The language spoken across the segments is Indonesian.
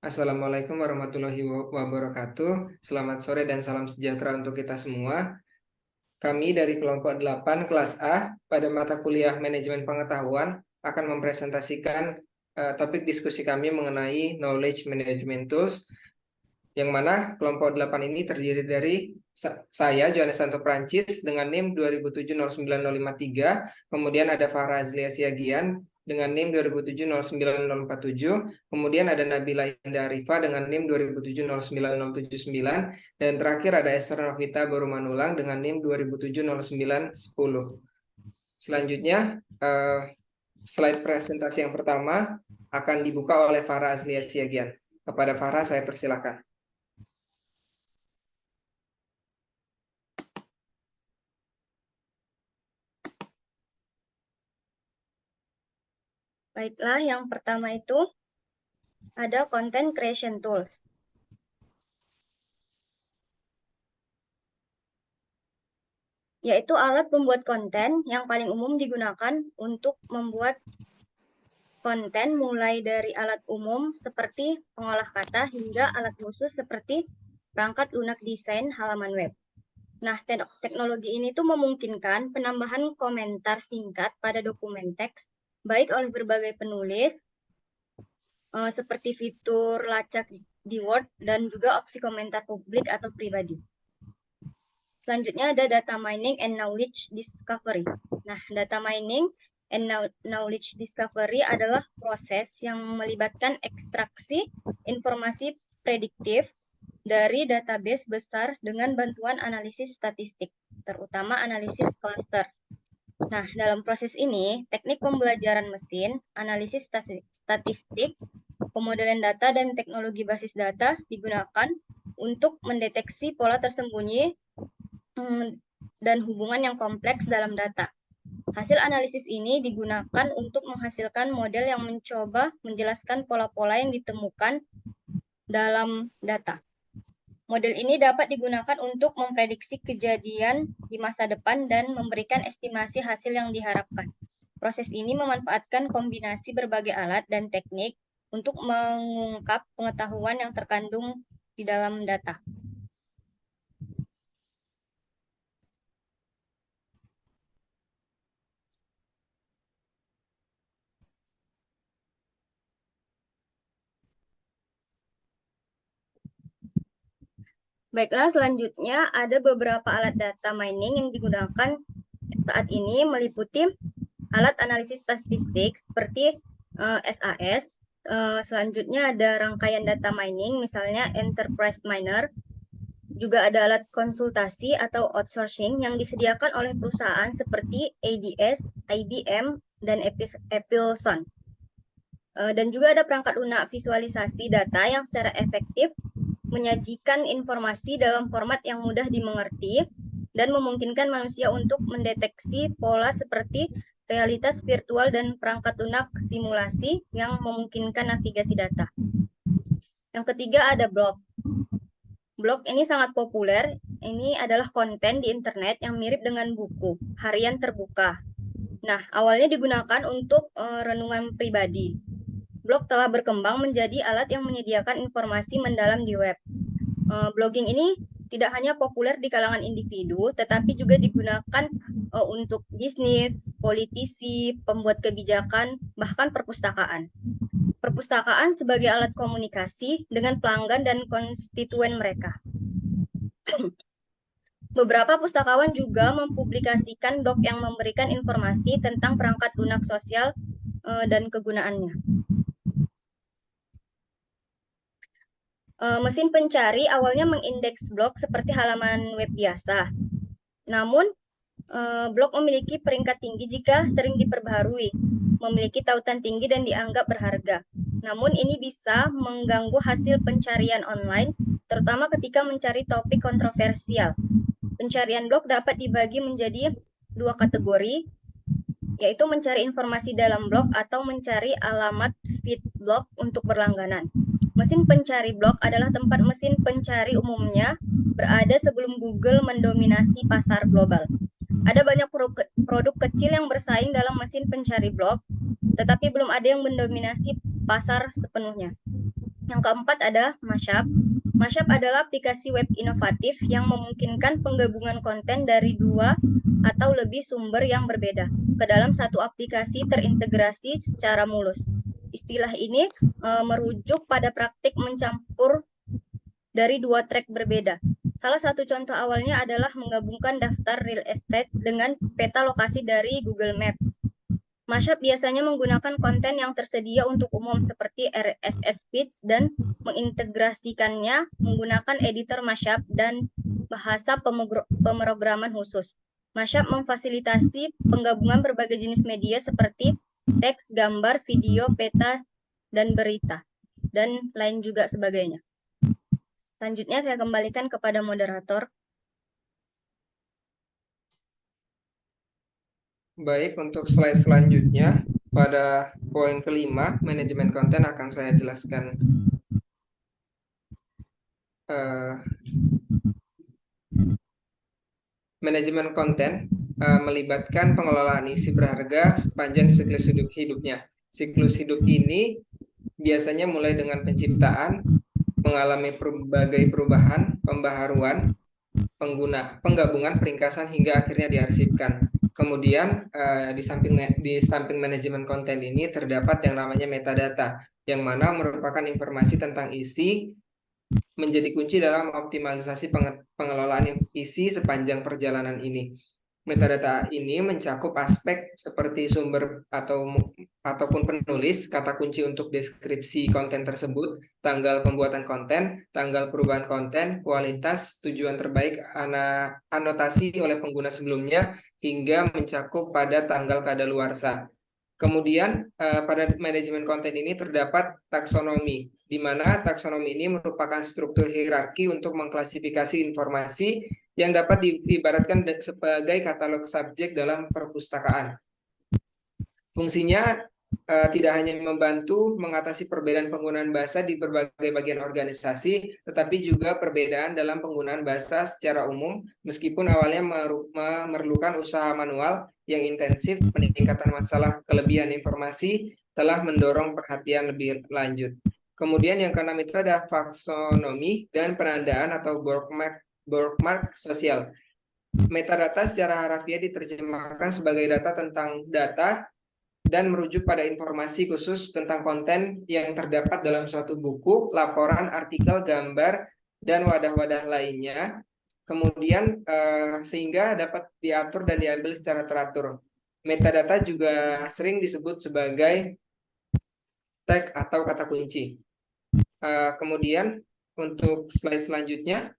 Assalamualaikum warahmatullahi wabarakatuh. Selamat sore dan salam sejahtera untuk kita semua. Kami dari kelompok 8 kelas A pada mata kuliah Manajemen Pengetahuan akan mempresentasikan topik diskusi kami mengenai Knowledge Management Tools, yang mana kelompok 8 ini terdiri dari saya, Johannes Santo Prancis, dengan NIM 2709053, kemudian ada Farah Azlia Siagian dengan NIM 2709047, kemudian ada Nabila Indah Arifah dengan NIM 2709079, dan terakhir ada Esther Novita Borumanulang dengan NIM 2700910. Selanjutnya, slide presentasi yang pertama akan dibuka oleh Farah Azlia Siagian. Kepada Farah, saya persilakan. Baiklah, yang pertama itu ada Content Creation Tools. Yaitu alat pembuat konten yang paling umum digunakan untuk membuat konten, mulai dari alat umum seperti pengolah kata hingga alat khusus seperti perangkat lunak desain halaman web. Nah, teknologi ini tuh memungkinkan penambahan komentar singkat pada dokumen teks, baik oleh berbagai penulis, seperti fitur lacak di Word, dan juga opsi komentar publik atau pribadi. Selanjutnya ada data mining and knowledge discovery. Nah, data mining and knowledge discovery adalah proses yang melibatkan ekstraksi informasi prediktif dari database besar dengan bantuan analisis statistik, terutama analisis cluster. Nah, dalam proses ini, teknik pembelajaran mesin, analisis statistik, pemodelan data, dan teknologi basis data digunakan untuk mendeteksi pola tersembunyi dan hubungan yang kompleks dalam data. Hasil analisis ini digunakan untuk menghasilkan model yang mencoba menjelaskan pola-pola yang ditemukan dalam data. Model ini dapat digunakan untuk memprediksi kejadian di masa depan dan memberikan estimasi hasil yang diharapkan. Proses ini memanfaatkan kombinasi berbagai alat dan teknik untuk mengungkap pengetahuan yang terkandung di dalam data. Baiklah, selanjutnya ada beberapa alat data mining yang digunakan saat ini, meliputi alat analisis statistik seperti SAS. Selanjutnya ada rangkaian data mining, misalnya Enterprise Miner. Juga ada alat konsultasi atau outsourcing yang disediakan oleh perusahaan seperti ADS, IBM, dan Epsilon. Dan juga ada perangkat lunak visualisasi data yang secara efektif menyajikan informasi dalam format yang mudah dimengerti dan memungkinkan manusia untuk mendeteksi pola seperti realitas virtual dan perangkat lunak simulasi yang memungkinkan navigasi data. Yang ketiga ada blog. Blog ini sangat populer. Ini adalah konten di internet yang mirip dengan buku harian terbuka. Nah, awalnya digunakan untuk renungan pribadi. Blog telah berkembang menjadi alat yang menyediakan informasi mendalam di web. Blogging ini tidak hanya populer di kalangan individu, tetapi juga digunakan untuk bisnis, politisi, pembuat kebijakan, bahkan perpustakaan. Perpustakaan sebagai alat komunikasi dengan pelanggan dan konstituen mereka. Beberapa pustakawan juga mempublikasikan blog yang memberikan informasi tentang perangkat lunak sosial dan kegunaannya. Mesin pencari awalnya mengindeks blog seperti halaman web biasa. Namun, blog memiliki peringkat tinggi jika sering diperbaharui, memiliki tautan tinggi dan dianggap berharga. Namun, ini bisa mengganggu hasil pencarian online, terutama ketika mencari topik kontroversial. Pencarian blog dapat dibagi menjadi dua kategori, yaitu mencari informasi dalam blog atau mencari alamat feed blog untuk berlangganan. Mesin pencari blog adalah tempat mesin pencari umumnya berada sebelum Google mendominasi pasar global. Ada banyak produk kecil yang bersaing dalam mesin pencari blog, tetapi belum ada yang mendominasi pasar sepenuhnya. Yang keempat ada Mashup. Mashup adalah aplikasi web inovatif yang memungkinkan penggabungan konten dari 2 atau lebih sumber yang berbeda ke dalam satu aplikasi terintegrasi secara mulus. Istilah ini merujuk pada praktik mencampur dari 2 track berbeda. Salah satu contoh awalnya adalah menggabungkan daftar real estate dengan peta lokasi dari Google Maps. Mashup biasanya menggunakan konten yang tersedia untuk umum seperti RSS feeds dan mengintegrasikannya menggunakan editor Mashup dan bahasa pemrograman khusus. Mashup memfasilitasi penggabungan berbagai jenis media seperti teks, gambar, video, peta, dan berita, dan lain juga sebagainya. Selanjutnya saya kembalikan kepada moderator. Baik, untuk slide selanjutnya, pada poin kelima, manajemen konten akan saya jelaskan manajemen konten melibatkan pengelolaan isi berharga sepanjang siklus hidupnya. Siklus hidup ini biasanya mulai dengan penciptaan, mengalami berbagai perubahan, pembaharuan, penggabungan, peringkasan hingga akhirnya diarsipkan. Kemudian di samping manajemen konten ini terdapat yang namanya metadata, yang mana merupakan informasi tentang isi menjadi kunci dalam optimalisasi pengelolaan isi sepanjang perjalanan ini. Metadata ini mencakup aspek seperti sumber ataupun penulis, kata kunci untuk deskripsi konten tersebut, tanggal pembuatan konten, tanggal perubahan konten, kualitas, tujuan terbaik, anotasi oleh pengguna sebelumnya, hingga mencakup pada tanggal kadaluarsa. Kemudian pada manajemen konten ini terdapat taksonomi, di mana taksonomi ini merupakan struktur hierarki untuk mengklasifikasi informasi yang dapat diibaratkan sebagai katalog subjek dalam perpustakaan. Fungsinya tidak hanya membantu mengatasi perbedaan penggunaan bahasa di berbagai bagian organisasi, tetapi juga perbedaan dalam penggunaan bahasa secara umum, meskipun awalnya memerlukan usaha manual yang intensif. Peningkatan masalah kelebihan informasi telah mendorong perhatian lebih lanjut. Kemudian yang keenam itu ada taksonomi dan penandaan atau bookmark sosial. Metadata secara harafiah diterjemahkan sebagai data tentang data dan merujuk pada informasi khusus tentang konten yang terdapat dalam suatu buku, laporan, artikel, gambar, dan wadah-wadah lainnya. Kemudian sehingga dapat diatur dan diambil secara teratur. Metadata juga sering disebut sebagai tag atau kata kunci. Kemudian untuk slide selanjutnya,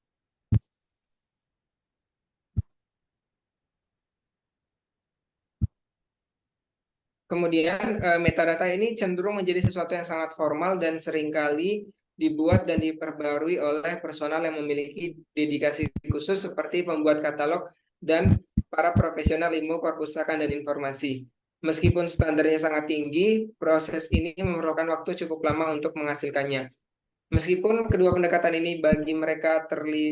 kemudian metadata ini cenderung menjadi sesuatu yang sangat formal dan seringkali dibuat dan diperbarui oleh personal yang memiliki dedikasi khusus seperti pembuat katalog dan para profesional ilmu perpustakaan dan informasi. Meskipun standarnya sangat tinggi, proses ini memerlukan waktu cukup lama untuk menghasilkannya. Meskipun kedua pendekatan ini bagi mereka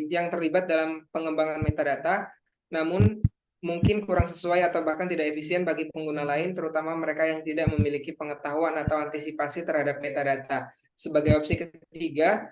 yang terlibat dalam pengembangan metadata, namun mungkin kurang sesuai atau bahkan tidak efisien bagi pengguna lain, terutama mereka yang tidak memiliki pengetahuan atau antisipasi terhadap metadata. Sebagai opsi ketiga,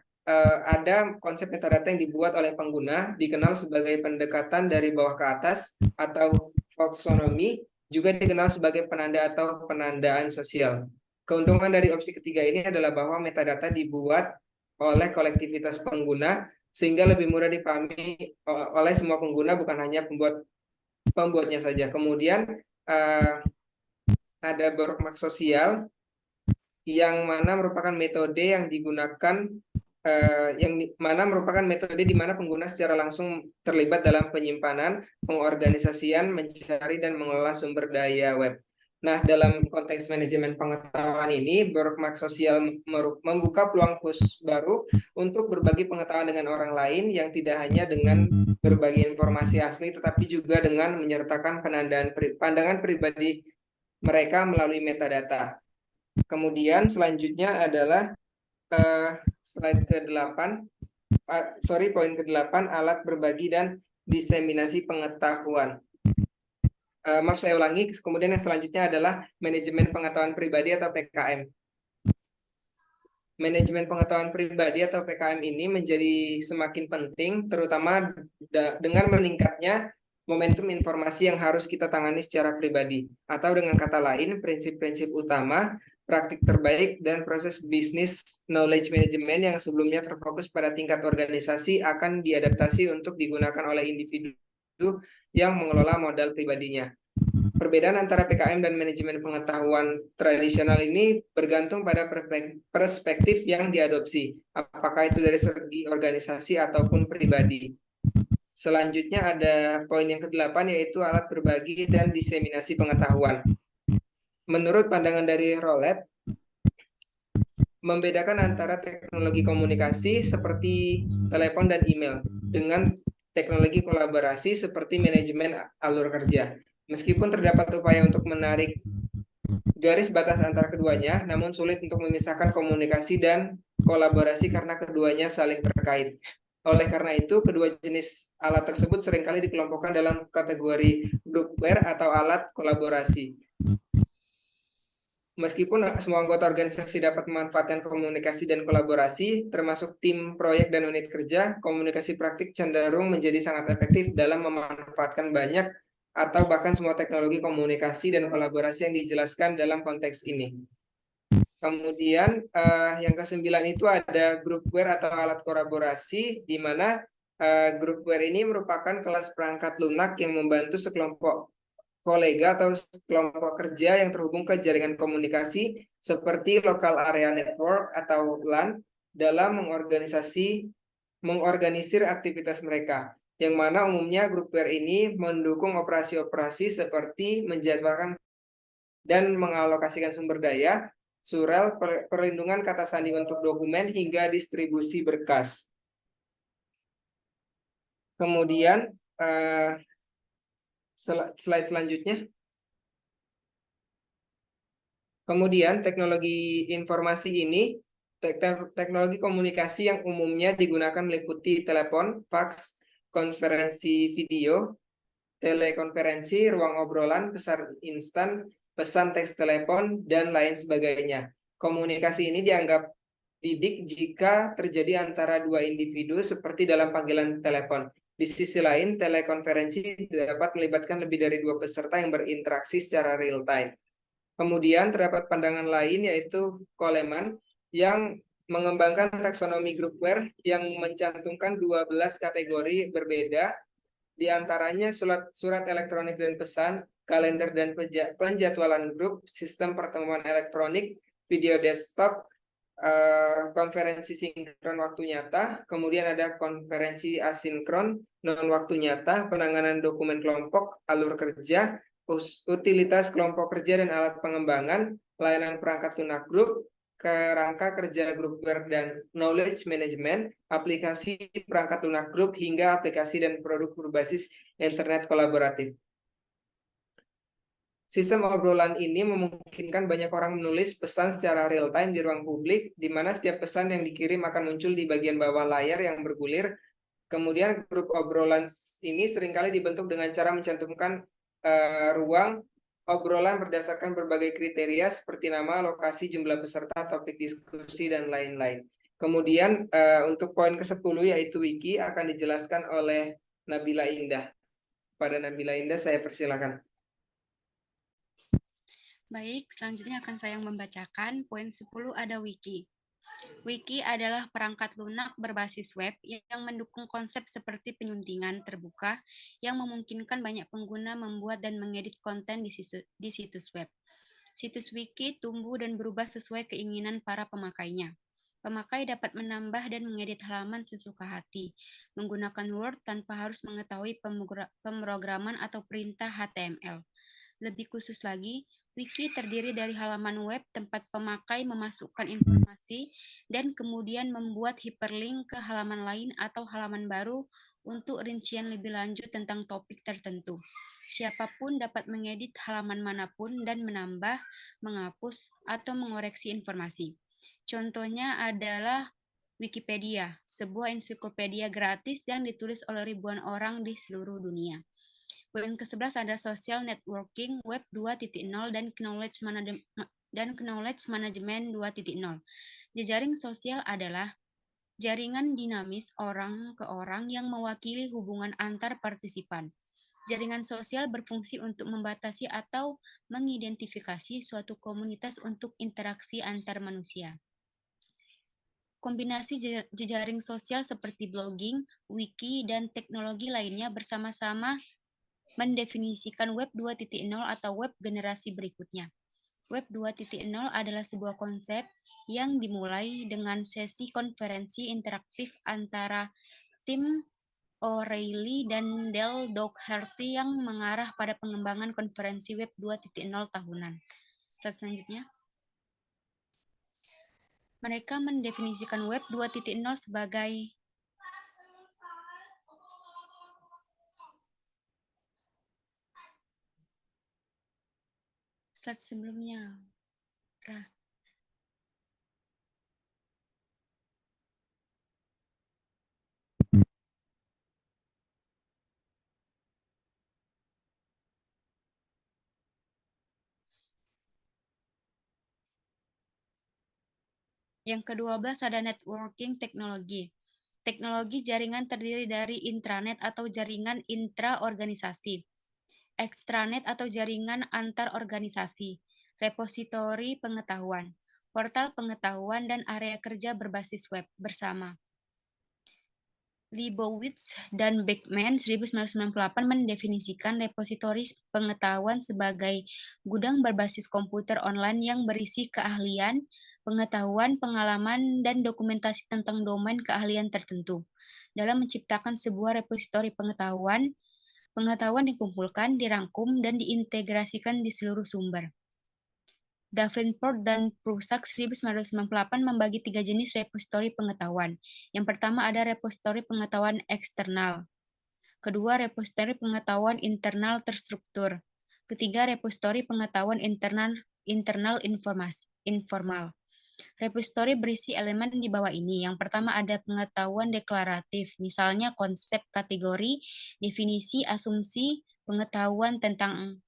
ada konsep metadata yang dibuat oleh pengguna, dikenal sebagai pendekatan dari bawah ke atas atau taksonomi, juga dikenal sebagai penanda atau penandaan sosial. Keuntungan dari opsi ketiga ini adalah bahwa metadata dibuat oleh kolektivitas pengguna sehingga lebih mudah dipahami oleh semua pengguna, bukan hanya pembuatnya saja. Kemudian ada bookmark sosial yang mana merupakan metode yang digunakan metode di mana pengguna secara langsung terlibat dalam penyimpanan, pengorganisasian, mencari dan mengelola sumber daya web. Nah, dalam konteks manajemen pengetahuan ini, bookmark sosial membuka peluang khusus baru untuk berbagi pengetahuan dengan orang lain yang tidak hanya dengan berbagi informasi asli, tetapi juga dengan menyertakan pandangan pribadi mereka melalui metadata. Kemudian selanjutnya adalah slide ke-8, poin ke-8, alat berbagi dan diseminasi pengetahuan. Maaf, saya ulangi. Kemudian yang selanjutnya adalah manajemen pengetahuan pribadi atau PKM. Manajemen pengetahuan pribadi atau PKM ini menjadi semakin penting, terutama dengan meningkatnya momentum informasi yang harus kita tangani secara pribadi. Atau dengan kata lain, prinsip-prinsip utama, praktik terbaik, dan proses bisnis knowledge management yang sebelumnya terfokus pada tingkat organisasi akan diadaptasi untuk digunakan oleh individu yang mengelola modal pribadinya. Perbedaan antara PKM dan manajemen pengetahuan tradisional ini bergantung pada perspektif yang diadopsi, apakah itu dari segi organisasi ataupun pribadi. Selanjutnya ada poin yang ke-8 yaitu alat berbagi dan diseminasi pengetahuan. Menurut pandangan dari Rowlett, membedakan antara teknologi komunikasi seperti telepon dan email dengan teknologi kolaborasi seperti manajemen alur kerja. Meskipun terdapat upaya untuk menarik garis batas antara keduanya, namun sulit untuk memisahkan komunikasi dan kolaborasi karena keduanya saling terkait. Oleh karena itu, kedua jenis alat tersebut seringkali dikelompokkan dalam kategori groupware atau alat kolaborasi. Meskipun semua anggota organisasi dapat memanfaatkan komunikasi dan kolaborasi, termasuk tim proyek dan unit kerja, komunikasi praktik cenderung menjadi sangat efektif dalam memanfaatkan banyak atau bahkan semua teknologi komunikasi dan kolaborasi yang dijelaskan dalam konteks ini. Kemudian yang ke-9 itu ada groupware atau alat kolaborasi, di mana groupware ini merupakan kelas perangkat lunak yang membantu sekelompok kolega atau kelompok kerja yang terhubung ke jaringan komunikasi seperti local area network atau LAN dalam mengorganisir aktivitas mereka, yang mana umumnya groupware ini mendukung operasi-operasi seperti menjadwalkan dan mengalokasikan sumber daya, surel, perlindungan kata sandi untuk dokumen, hingga distribusi berkas. Kemudian slide selanjutnya. Kemudian teknologi informasi ini, teknologi komunikasi yang umumnya digunakan meliputi telepon, fax, konferensi video, telekonferensi, ruang obrolan, pesan instan, pesan teks telepon, dan lain sebagainya. Komunikasi ini dianggap didik jika terjadi antara dua individu seperti dalam panggilan telepon. Di sisi lain, telekonferensi dapat melibatkan lebih dari dua peserta yang berinteraksi secara real time. Kemudian terdapat pandangan lain yaitu Coleman yang mengembangkan taksonomi groupware yang mencantumkan 12 kategori berbeda, di antaranya surat elektronik dan pesan, kalender dan penjadwalan grup, sistem pertemuan elektronik, video desktop, konferensi sinkron waktu nyata, kemudian ada konferensi asinkron non waktu nyata, penanganan dokumen kelompok, alur kerja, utilitas kelompok kerja dan alat pengembangan, layanan perangkat lunak grup, kerangka kerja groupware dan knowledge management, aplikasi perangkat lunak grup, hingga aplikasi dan produk berbasis internet kolaboratif. Sistem obrolan ini memungkinkan banyak orang menulis pesan secara real time di ruang publik, di mana setiap pesan yang dikirim akan muncul di bagian bawah layar yang bergulir. Kemudian grup obrolan ini seringkali dibentuk dengan cara mencantumkan ruang obrolan berdasarkan berbagai kriteria seperti nama, lokasi, jumlah peserta, topik diskusi, dan lain-lain. Kemudian untuk poin ke-10 yaitu wiki akan dijelaskan oleh Nabila Indah. Pada Nabila Indah saya persilakan. Baik, selanjutnya akan saya membacakan poin 10 ada wiki. Wiki adalah perangkat lunak berbasis web yang mendukung konsep seperti penyuntingan terbuka yang memungkinkan banyak pengguna membuat dan mengedit konten di situs web. Situs wiki tumbuh dan berubah sesuai keinginan para pemakainya. Pemakai dapat menambah dan mengedit halaman sesuka hati, menggunakan Word tanpa harus mengetahui pemrograman atau perintah HTML. Lebih khusus lagi, wiki terdiri dari halaman web tempat pemakai memasukkan informasi dan kemudian membuat hyperlink ke halaman lain atau halaman baru untuk rincian lebih lanjut tentang topik tertentu. Siapapun dapat mengedit halaman manapun dan menambah, menghapus, atau mengoreksi informasi. Contohnya adalah Wikipedia, sebuah ensiklopedia gratis yang ditulis oleh ribuan orang di seluruh dunia. Poin ke-11 ada social networking, web 2.0, dan dan Knowledge Management 2.0. Jejaring sosial adalah jaringan dinamis orang ke orang yang mewakili hubungan antar partisipan. Jaringan sosial berfungsi untuk membatasi atau mengidentifikasi suatu komunitas untuk interaksi antar manusia. Kombinasi jejaring sosial seperti blogging, wiki, dan teknologi lainnya bersama-sama mendefinisikan Web 2.0 atau web generasi berikutnya. Web 2.0 adalah sebuah konsep yang dimulai dengan sesi konferensi interaktif antara tim O'Reilly dan Dell Dougherty yang mengarah pada pengembangan konferensi Web 2.0 tahunan. Slide selanjutnya. Mereka mendefinisikan Web 2.0 sebagai slide sebelumnya. Yang ke-12 ada networking teknologi. Teknologi jaringan terdiri dari intranet atau jaringan intra-organisasi, extranet atau jaringan antar organisasi, repositori pengetahuan, portal pengetahuan, dan area kerja berbasis web bersama. Leibowitz dan Beckman 1998 mendefinisikan repositori pengetahuan sebagai gudang berbasis komputer online yang berisi keahlian, pengetahuan, pengalaman, dan dokumentasi tentang domain keahlian tertentu. Dalam menciptakan sebuah repositori pengetahuan, pengetahuan dikumpulkan, dirangkum, dan diintegrasikan di seluruh sumber. Davenport dan Prusak 1998 membagi 3 jenis repositori pengetahuan. Yang pertama ada repositori pengetahuan eksternal. Kedua, repositori pengetahuan internal terstruktur. Ketiga, repositori pengetahuan internal informal. Repositori berisi elemen di bawah ini. Yang pertama ada pengetahuan deklaratif, misalnya konsep, kategori, definisi, asumsi, pengetahuan tentang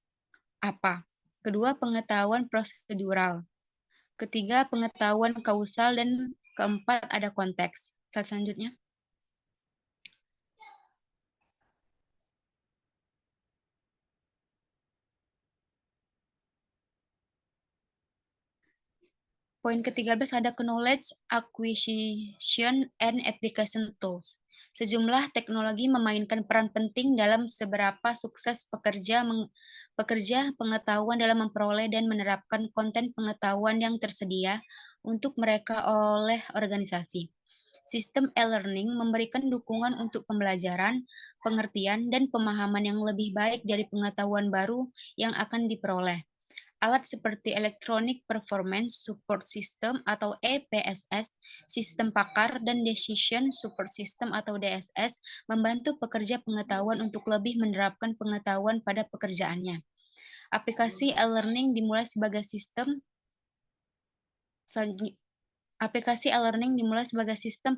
apa. Kedua, pengetahuan prosedural. Ketiga, pengetahuan kausal. Dan keempat, ada konteks. Slide selanjutnya. Poin ke-13 ada knowledge acquisition and application tools. Sejumlah teknologi memainkan peran penting dalam seberapa sukses pekerja pengetahuan dalam memperoleh dan menerapkan konten pengetahuan yang tersedia untuk mereka oleh organisasi. Sistem e-learning memberikan dukungan untuk pembelajaran, pengertian, dan pemahaman yang lebih baik dari pengetahuan baru yang akan diperoleh. Alat seperti Electronic Performance Support System atau EPSS, Sistem Pakar, dan Decision Support System atau DSS membantu pekerja pengetahuan untuk lebih menerapkan pengetahuan pada pekerjaannya. Aplikasi e-learning dimulai sebagai sistem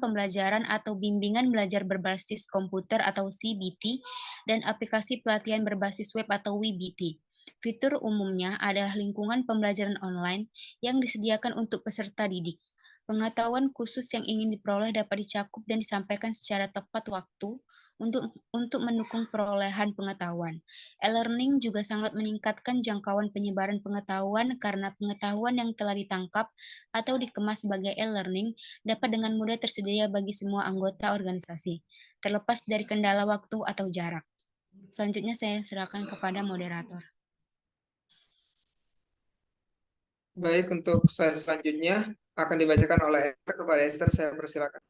pembelajaran atau bimbingan belajar berbasis komputer atau CBT dan aplikasi pelatihan berbasis web atau WBT. Fitur umumnya adalah lingkungan pembelajaran online yang disediakan untuk peserta didik. Pengetahuan khusus yang ingin diperoleh dapat dicakup dan disampaikan secara tepat waktu untuk mendukung perolehan pengetahuan. E-learning juga sangat meningkatkan jangkauan penyebaran pengetahuan karena pengetahuan yang telah ditangkap atau dikemas sebagai e-learning dapat dengan mudah tersedia bagi semua anggota organisasi, terlepas dari kendala waktu atau jarak. Selanjutnya saya serahkan kepada moderator. Baik, untuk slide selanjutnya akan dibacakan oleh Esther. Kepada Esther, saya persilakan.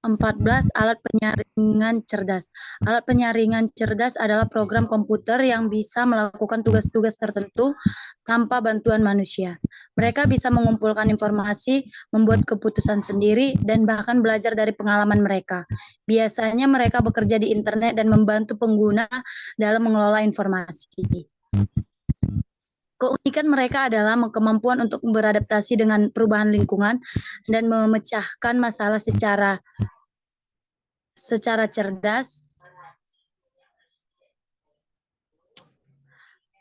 14. Alat penyaringan cerdas. Alat penyaringan cerdas adalah program komputer yang bisa melakukan tugas-tugas tertentu tanpa bantuan manusia. Mereka bisa mengumpulkan informasi, membuat keputusan sendiri, dan bahkan belajar dari pengalaman mereka. Biasanya mereka bekerja di internet dan membantu pengguna dalam mengelola informasi. Keunikan mereka adalah kemampuan untuk beradaptasi dengan perubahan lingkungan dan memecahkan masalah secara cerdas.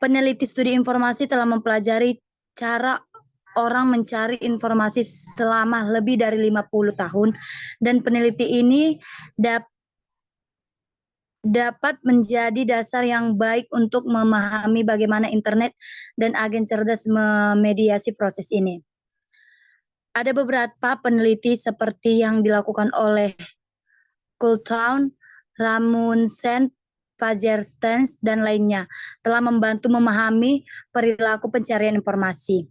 Peneliti studi informasi telah mempelajari cara orang mencari informasi selama lebih dari 50 tahun, dan peneliti ini dapat menjadi dasar yang baik untuk memahami bagaimana internet dan agen cerdas memediasi proses ini. Ada beberapa peneliti seperti yang dilakukan oleh Coulthard, Rasmussen, Fager-Stearns, dan lainnya telah membantu memahami perilaku pencarian informasi.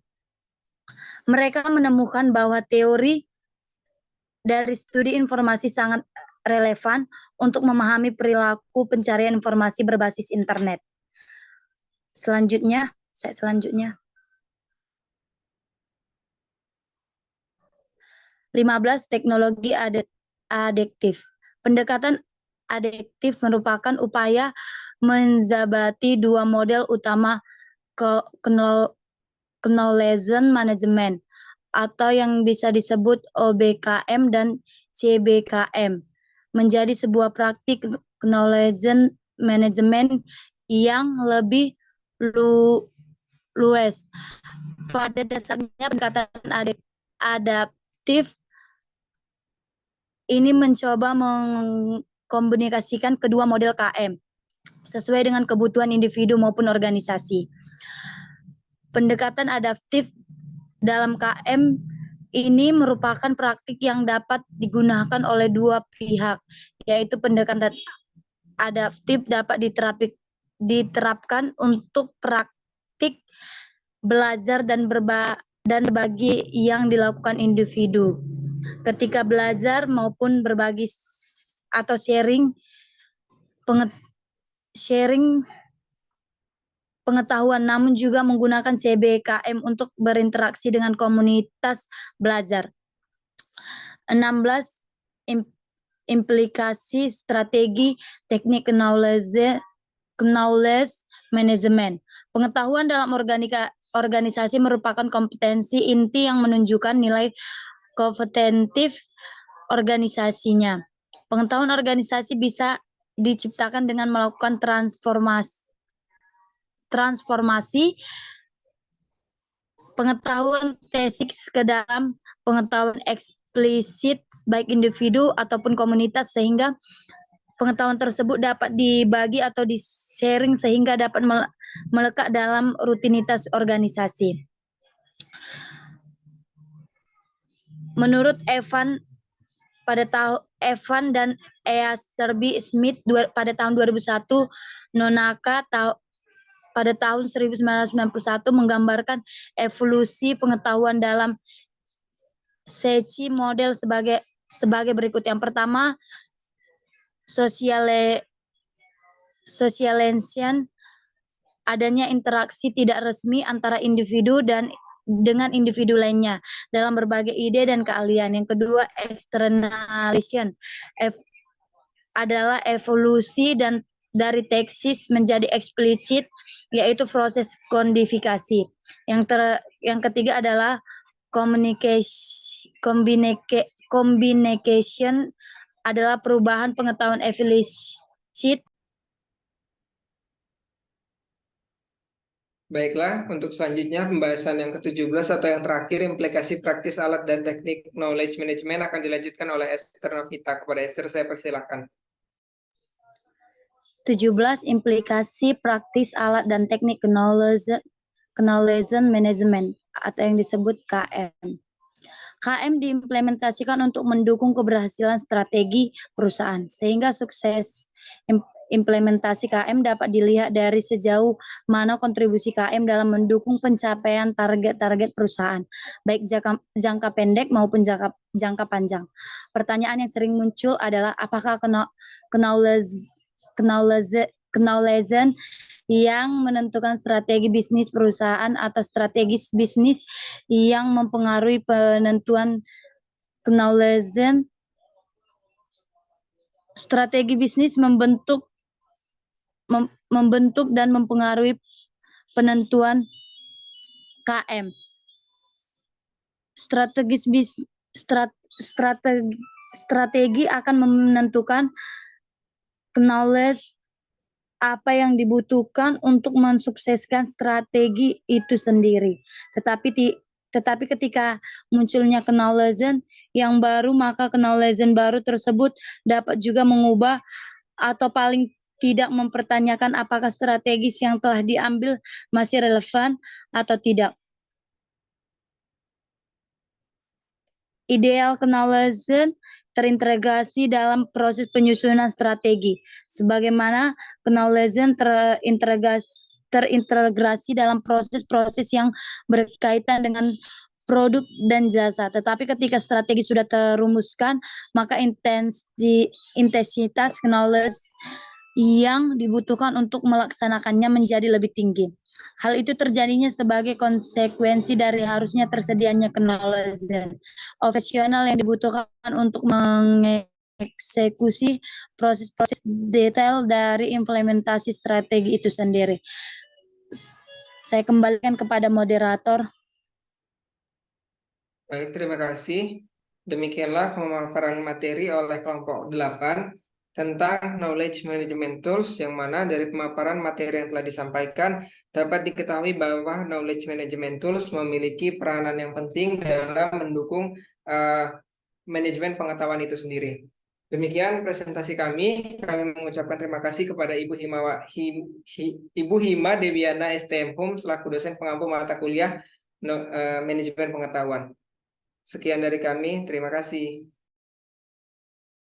Mereka menemukan bahwa teori dari studi informasi sangat relevan untuk memahami perilaku pencarian informasi berbasis internet. Selanjutnya. 15. Teknologi adiktif. Pendekatan adiktif merupakan upaya menjabati dua model utama knowledge management atau yang bisa disebut OBKM dan CBKM menjadi sebuah praktik knowledge management yang lebih luas. Pada dasarnya pendekatan adaptif ini mencoba mengkomunikasikan kedua model KM sesuai dengan kebutuhan individu maupun organisasi. Pendekatan adaptif dalam KM ini merupakan praktik yang dapat digunakan oleh dua pihak, yaitu pendekatan adaptif dapat diterapkan untuk praktik belajar dan berbagi yang dilakukan individu ketika belajar maupun berbagi atau sharing pengetahuan, namun juga menggunakan CBKM untuk berinteraksi dengan komunitas belajar. 16. Implikasi strategi teknik knowledge management. Pengetahuan dalam organisasi merupakan kompetensi inti yang menunjukkan nilai kompetentif organisasinya. Pengetahuan organisasi bisa diciptakan dengan melakukan transformasi pengetahuan tesis ke dalam pengetahuan eksplisit baik individu ataupun komunitas, sehingga pengetahuan tersebut dapat dibagi atau di-sharing sehingga dapat melekat dalam rutinitas organisasi. Menurut Evan dan Easterby Smith pada tahun 2001, Nonaka pada tahun 1991 menggambarkan evolusi pengetahuan dalam seci model sebagai berikut. Yang pertama, socialization, adanya interaksi tidak resmi antara individu dengan individu lainnya dalam berbagai ide dan keahlian. Yang kedua, externalization adalah evolusi dan dari tesis menjadi eksplisit, yaitu proses kodifikasi. Yang ketiga adalah communication adalah perubahan pengetahuan eksplisit. Baiklah, untuk selanjutnya pembahasan yang ke-17 atau yang terakhir, implikasi praktis alat dan teknik knowledge management akan dilanjutkan oleh Esther Novita. Kepada Esther saya persilahkan. 17. Implikasi praktis alat dan teknik knowledge management atau yang disebut KM. KM diimplementasikan untuk mendukung keberhasilan strategi perusahaan, sehingga sukses implementasi KM dapat dilihat dari sejauh mana kontribusi KM dalam mendukung pencapaian target-target perusahaan, baik jangka pendek maupun jangka panjang. Pertanyaan yang sering muncul adalah apakah knowledge yang menentukan strategi bisnis perusahaan atau strategis bisnis yang mempengaruhi penentuan knowledge. Strategi bisnis membentuk dan mempengaruhi penentuan KM. Strategi akan menentukan knowledge apa yang dibutuhkan untuk mensukseskan strategi itu sendiri. Tetapi ketika munculnya knowledge yang baru, maka knowledge baru tersebut dapat juga mengubah atau paling tidak mempertanyakan apakah strategis yang telah diambil masih relevan atau tidak. Ideal knowledge terintegrasi dalam proses penyusunan strategi, sebagaimana knowledge terintegrasi dalam proses-proses yang berkaitan dengan produk dan jasa. Tetapi ketika strategi sudah terumuskan, maka intensitas knowledge yang dibutuhkan untuk melaksanakannya menjadi lebih tinggi. Hal itu terjadinya sebagai konsekuensi dari harusnya tersedianya knowledge operasional yang dibutuhkan untuk mengeksekusi proses-proses detail dari implementasi strategi itu sendiri. Saya kembalikan kepada moderator. Baik, terima kasih. Demikianlah pemaparan materi oleh kelompok 8 tentang Knowledge Management Tools, yang mana dari pemaparan materi yang telah disampaikan dapat diketahui bahwa Knowledge Management Tools memiliki peranan yang penting dalam mendukung manajemen pengetahuan itu sendiri. Demikian presentasi kami. Kami mengucapkan terima kasih kepada Ibu Hima Dewiana STM Hum selaku dosen pengampu mata kuliah manajemen pengetahuan. Sekian dari kami, terima kasih.